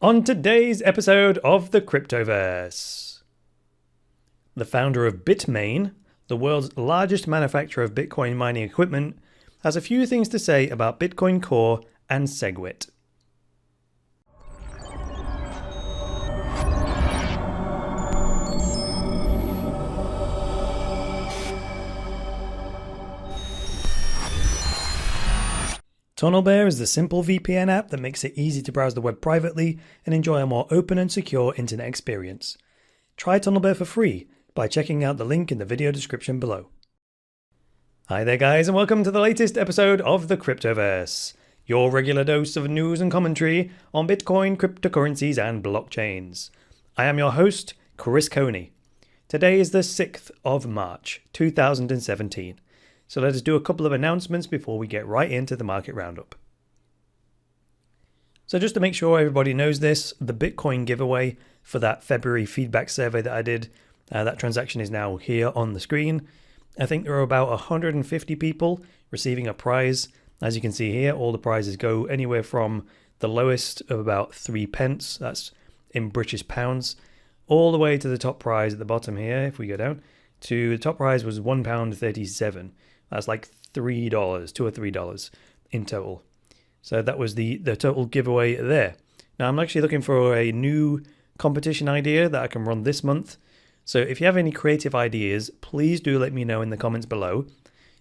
On today's episode of the Cryptoverse, the founder of Bitmain, the world's largest manufacturer of Bitcoin mining equipment, has a few things to say about Bitcoin Core and Segwit. TunnelBear is the simple VPN app that makes it easy to browse the web privately and enjoy a more open and secure internet experience. Try TunnelBear for free by checking out the link in the video description below. Hi there guys, and welcome to the latest episode of the Cryptoverse, your regular dose of news and commentary on Bitcoin, cryptocurrencies and blockchains. I am your host, Chris Coney. Today is the 6th of March 2017. So let us do a couple of announcements before we get right into the market roundup. So just to make sure everybody knows this, the Bitcoin giveaway for that February feedback survey that I did, that transaction is now here on the screen. I think there are about 150 people receiving a prize. As you can see here, all the prizes go anywhere from the lowest of about 3 pence, that's in British pounds, all the way to the top prize at the bottom here, if we go down, to the top prize was £1.37. That's like $3, $2 or $3 in total. So that was the total giveaway there. Now I'm actually looking for a new competition idea that I can run this month. So if you have any creative ideas, please do let me know in the comments below.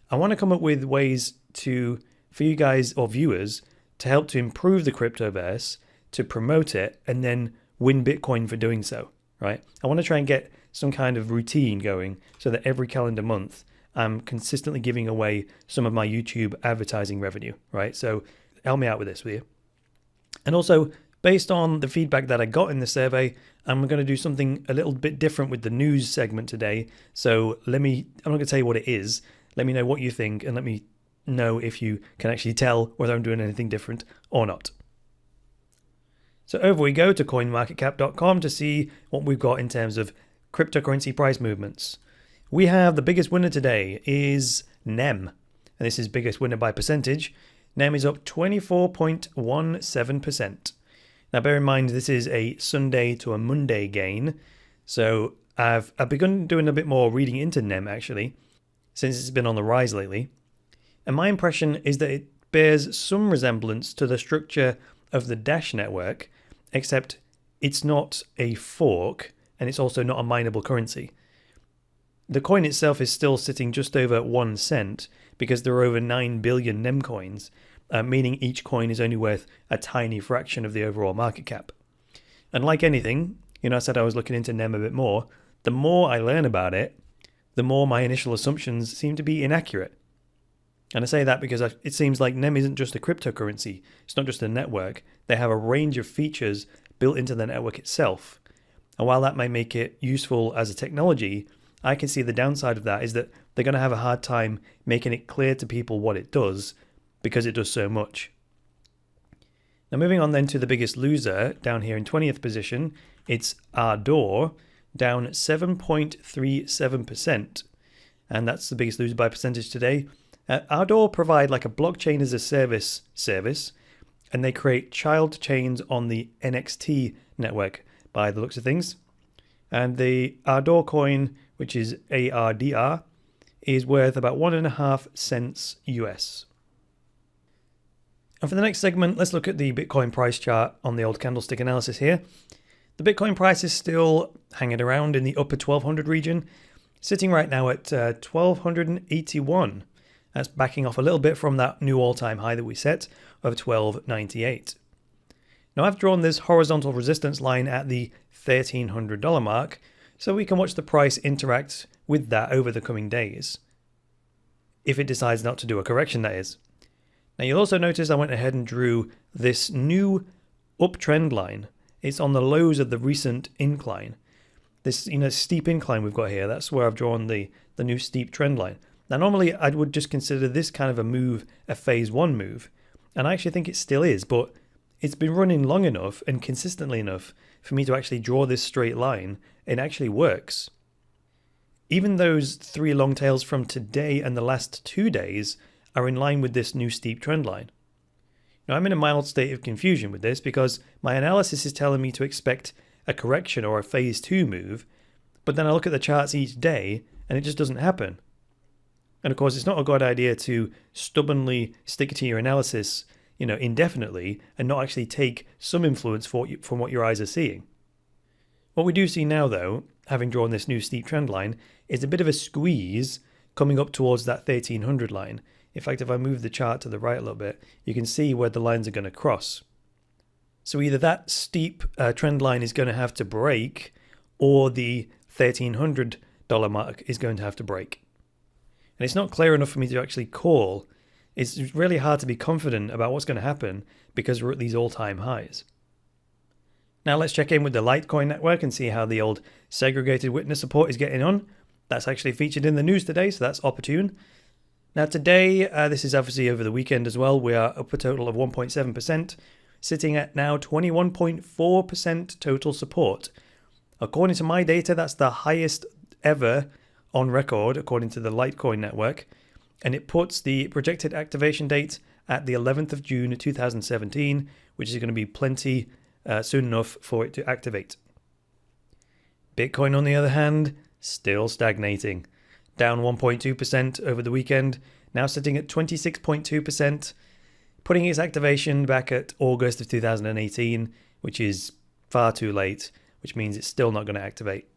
I want to come up with ways for you guys or viewers to help to improve the Cryptoverse, to promote it, and then win Bitcoin for doing so, right? I want to try and get some kind of routine going so that every calendar month I'm consistently giving away some of my YouTube advertising revenue, right? So help me out with this, will you? And also, based on the feedback that I got in the survey, I'm going to do something a little bit different with the news segment today. So I'm not going to tell you what it is. Let me know what you think and let me know if you can actually tell whether I'm doing anything different or not. So over we go to coinmarketcap.com to see what we've got in terms of cryptocurrency price movements. We have the biggest winner today is NEM, and this is biggest winner by percentage. NEM is up 24.17%. Now bear in mind this is a Sunday to a Monday gain, so I've begun doing a bit more reading into NEM actually, since it's been on the rise lately. And my impression is that it bears some resemblance to the structure of the Dash network, except it's not a fork and it's also not a mineable currency. The coin itself is still sitting just over 1 cent because there are over 9 billion NEM coins, meaning each coin is only worth a tiny fraction of the overall market cap. And like anything, I said I was looking into NEM a bit more. The more I learn about it, the more my initial assumptions seem to be inaccurate. And I say that because it seems like NEM isn't just a cryptocurrency. It's not just a network. They have a range of features built into the network itself. And while that may make it useful as a technology, I can see the downside of that is that they're going to have a hard time making it clear to people what it does because it does so much. Now moving on then to the biggest loser down here in 20th position, it's Ardor, down 7.37%. And that's the biggest loser by percentage today. Ardor provide like a blockchain as a service, and they create child chains on the NXT network by the looks of things. And the Ardor coin, which is ARDR, is worth about 1.5 cents US. And for the next segment, let's look at the Bitcoin price chart on the old candlestick analysis here. The Bitcoin price is still hanging around in the upper 1200 region, sitting right now at 1281. That's backing off a little bit from that new all-time high that we set of 1298. Now I've drawn this horizontal resistance line at the $1,300 mark, so we can watch the price interact with that over the coming days. If it decides not to do a correction, that is. Now you'll also notice I went ahead and drew this new uptrend line. It's on the lows of the recent incline. This steep incline we've got here, that's where I've drawn the new steep trend line. Now normally I would just consider this kind of a move a phase 1 move, and I actually think it still is, but it's been running long enough and consistently enough for me to actually draw this straight line. It actually works. Even those 3 long tails from today and the last 2 days are in line with this new steep trend line. Now, I'm in a mild state of confusion with this because my analysis is telling me to expect a correction or a phase 2 move, but then I look at the charts each day and it just doesn't happen. And of course, it's not a good idea to stubbornly stick to your analysis, indefinitely and not actually take some influence from what your eyes are seeing. What we do see now, though, having drawn this new steep trend line, is a bit of a squeeze coming up towards that 1300 line. In fact, if I move the chart to the right a little bit, you can see where the lines are going to cross. So either that steep trend line is going to have to break, or the $1,300 mark is going to have to break. And it's not clear enough for me to actually call. It's really hard to be confident about what's going to happen because we're at these all-time highs. Now let's check in with the Litecoin network and see how the old segregated witness support is getting on. That's actually featured in the news today, so that's opportune. Now today, this is obviously over the weekend as well, we are up a total of 1.7%, sitting at now 21.4% total support. According to my data, that's the highest ever on record, according to the Litecoin network, and it puts the projected activation date at the 11th of June 2017, which is going to be plenty soon enough for it to activate. Bitcoin, on the other hand, still stagnating. Down 1.2% over the weekend, now sitting at 26.2%, putting its activation back at August of 2018, which is far too late, which means it's still not going to activate.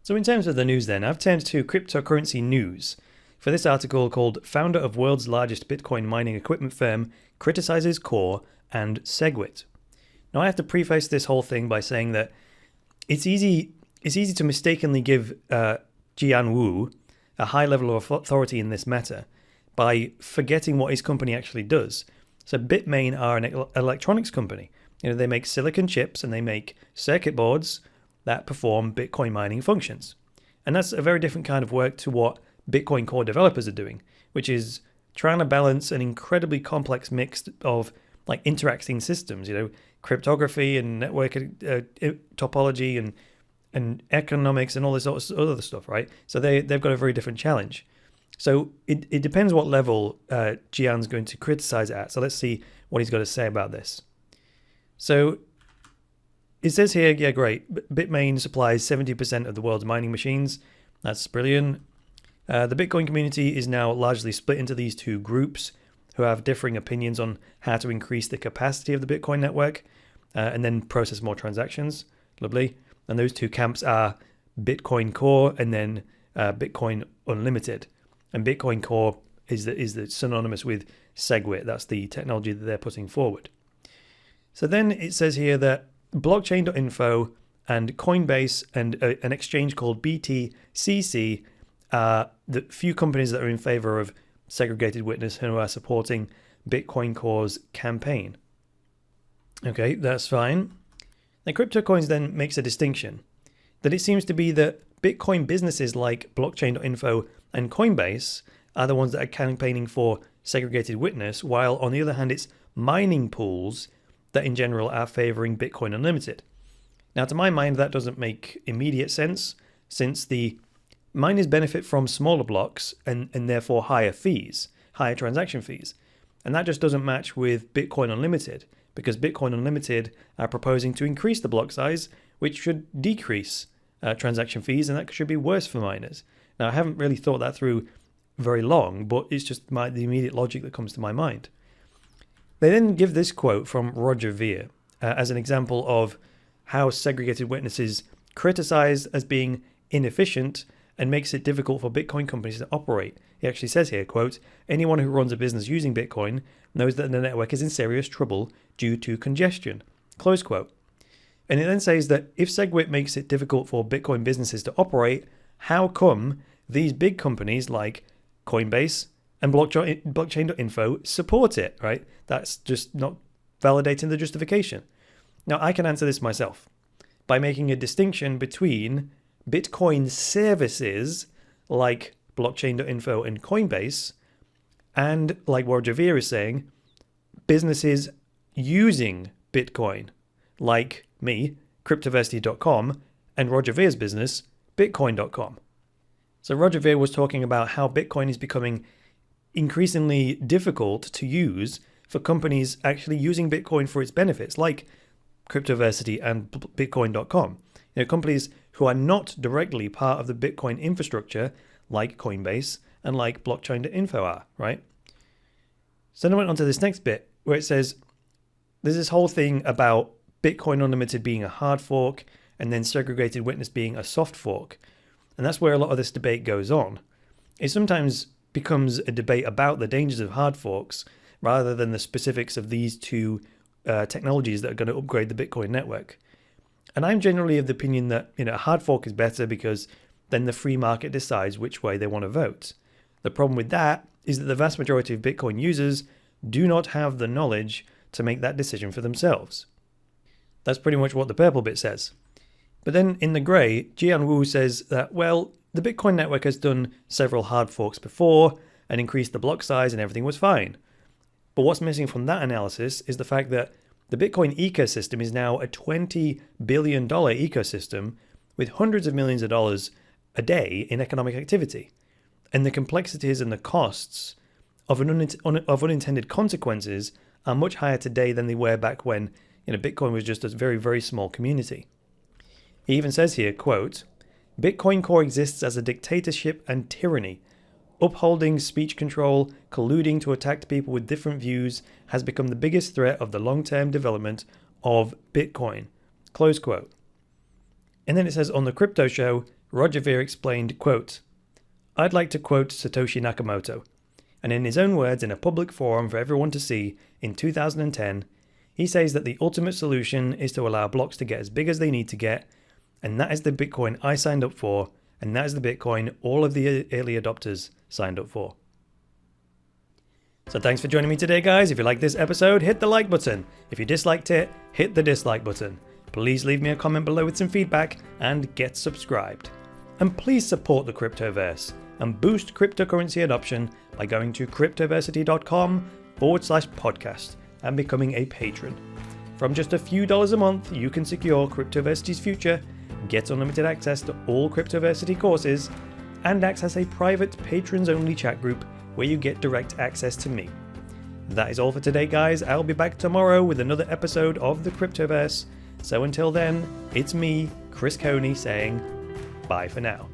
So in terms of the news then, I've turned to cryptocurrency news for this article called Founder of World's Largest Bitcoin Mining Equipment Firm Criticizes Core and Segwit. Now I have to preface this whole thing by saying that it's easy to mistakenly give Jian Wu a high level of authority in this matter by forgetting what his company actually does. So Bitmain are an electronics company. They make silicon chips and they make circuit boards that perform Bitcoin mining functions. And that's a very different kind of work to what Bitcoin Core developers are doing, which is trying to balance an incredibly complex mix of interacting systems, cryptography and network topology and economics and all this other stuff, right? So they've got a very different challenge. So it depends what level Jian's going to criticize it at. So let's see what he's got to say about this. So it says here, yeah, great. Bitmain supplies 70% of the world's mining machines. That's brilliant. The Bitcoin community is now largely split into these two groups who have differing opinions on how to increase the capacity of the Bitcoin network and then process more transactions. Lovely. And those two camps are Bitcoin Core and then Bitcoin Unlimited. And Bitcoin Core is the synonymous with Segwit. That's the technology that they're putting forward. So then it says here that blockchain.info and Coinbase and an exchange called BTCC are the few companies that are in favor of segregated witness who are supporting Bitcoin Core's campaign. Okay, that's fine. Now, CryptoCoins then makes a distinction that it seems to be that Bitcoin businesses like blockchain.info and Coinbase are the ones that are campaigning for segregated witness, while on the other hand, it's mining pools that in general are favoring Bitcoin Unlimited. Now, to my mind, that doesn't make immediate sense, since the miners benefit from smaller blocks and therefore higher fees, higher transaction fees. And that just doesn't match with Bitcoin Unlimited, because Bitcoin Unlimited are proposing to increase the block size, which should decrease transaction fees, and that should be worse for miners. Now, I haven't really thought that through very long, but it's just the immediate logic that comes to my mind. They then give this quote from Roger Ver as an example of how segregated witness is criticized as being inefficient and makes it difficult for Bitcoin companies to operate. He actually says here, quote, anyone who runs a business using Bitcoin knows that the network is in serious trouble due to congestion, close quote. And it then says that if Segwit makes it difficult for Bitcoin businesses to operate, how come these big companies like Coinbase and blockchain.info support it, right? That's just not validating the justification. Now, I can answer this myself by making a distinction between Bitcoin services like blockchain.info and Coinbase and, like Roger Ver is saying, businesses using Bitcoin like me, Cryptoversity.com, and Roger Ver's business, Bitcoin.com. So Roger Ver was talking about how Bitcoin is becoming increasingly difficult to use for companies actually using Bitcoin for its benefits, like Cryptoversity and Bitcoin.com. Companies who are not directly part of the Bitcoin infrastructure, like Coinbase and like blockchain.info are, right? So then I went on to this next bit where it says there's this whole thing about Bitcoin Unlimited being a hard fork and then Segregated Witness being a soft fork. And that's where a lot of this debate goes on. It sometimes becomes a debate about the dangers of hard forks rather than the specifics of these two technologies that are going to upgrade the Bitcoin network. And I'm generally of the opinion that a hard fork is better because then the free market decides which way they want to vote. The problem with that is that the vast majority of Bitcoin users do not have the knowledge to make that decision for themselves. That's pretty much what the purple bit says. But then in the grey, Jian Wu says that, well, the Bitcoin network has done several hard forks before and increased the block size and everything was fine. But what's missing from that analysis is the fact that the Bitcoin ecosystem is now a $20 billion ecosystem with hundreds of millions of dollars a day in economic activity. And the complexities and the costs of unintended consequences are much higher today than they were back when Bitcoin was just a very, very small community. He even says here, quote, Bitcoin Core exists as a dictatorship and tyranny. Upholding speech control, colluding to attack people with different views has become the biggest threat of the long-term development of Bitcoin. Close quote. And then it says on the Crypto Show, Roger Ver explained, quote, I'd like to quote Satoshi Nakamoto. And in his own words in a public forum for everyone to see in 2010, he says that the ultimate solution is to allow blocks to get as big as they need to get, and that is the Bitcoin I signed up for, and that is the Bitcoin all of the early adopters signed up for. So thanks for joining me today, guys. If you liked this episode, hit the like button. If you disliked it, hit the dislike button. Please leave me a comment below with some feedback and get subscribed. And please support the Cryptoverse and boost cryptocurrency adoption by going to cryptoversity.com/podcast and becoming a patron. From just a few dollars a month, you can secure Cryptoversity's future, get unlimited access to all Cryptoversity courses, and access a private patrons-only chat group where you get direct access to me. That is all for today, guys. I'll be back tomorrow with another episode of the Cryptoverse. So until then, it's me, Chris Coney, saying bye for now.